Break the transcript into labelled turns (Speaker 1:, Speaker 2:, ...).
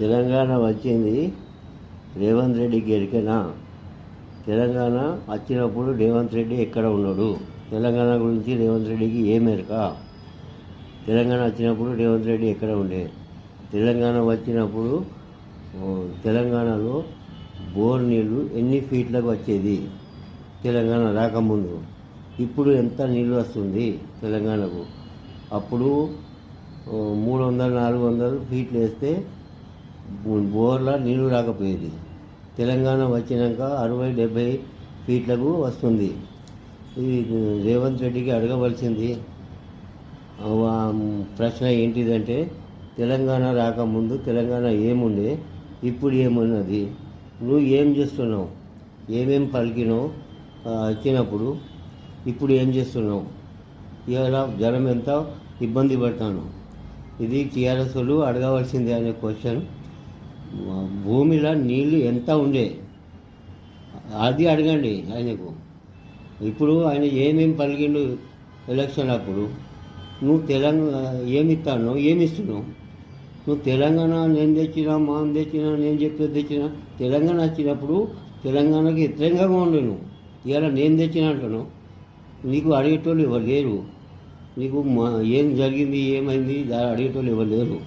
Speaker 1: తెలంగాణ వచ్చింది రేవంత్ రెడ్డికి ఎరికేనా? తెలంగాణ వచ్చినప్పుడు రేవంత్ రెడ్డి ఎక్కడ ఉన్నాడు? తెలంగాణ గురించి రేవంత్ రెడ్డికి ఏం ఎరక? తెలంగాణ వచ్చినప్పుడు రేవంత్ రెడ్డి ఎక్కడ ఉండే? తెలంగాణ వచ్చినప్పుడు తెలంగాణలో బోర్ నీళ్ళు ఎన్ని ఫీట్లకు వచ్చేది తెలంగాణ రాకముందు? ఇప్పుడు ఎంత నీళ్ళు వస్తుంది తెలంగాణకు? అప్పుడు 300-400 ఫీట్లు వేస్తే బోర్ల నీళ్ళు రాకపోయేది. తెలంగాణ వచ్చినాక 60-70 ఫీట్లకు వస్తుంది. ఇది రేవంత్ రెడ్డికి అడగవలసింది ప్రశ్న ఏంటిదంటే, తెలంగాణ రాకముందు తెలంగాణ ఏముండే, ఇప్పుడు ఏమున్నది, నువ్వు ఏం చేస్తున్నావు, ఏమేం పలికినావు వచ్చినప్పుడు, ఇప్పుడు ఏం చేస్తున్నావు, ఇలా జనం ఎంత ఇబ్బంది పడతాను. ఇది టీఆర్ఎస్ వాళ్ళు అడగవలసిందే అనే క్వశ్చన్. భూమిలో నీళ్ళు ఎంత ఉండే అది అడగండి ఆయనకు. ఇప్పుడు ఆయన ఏమేమి పలికిండు ఎలక్షన్ అప్పుడు, నువ్వు తెలంగాణ ఏమిస్తాను, ఏమిస్తున్నావు? నువ్వు తెలంగాణ నేను తెచ్చినా, మాను తెచ్చినా, నేను చెప్పేది తెచ్చినా, తెలంగాణ వచ్చినప్పుడు తెలంగాణకి వ్యతిరేకంగా ఉండే నువ్వు. ఇలా నేను తెచ్చినా అంటున్నావు. నీకు అడిగేటోళ్ళు ఎవరు లేరు. నీకు ఏం జరిగింది, ఏమైంది అడిగేటోళ్ళు ఎవరు లేరు.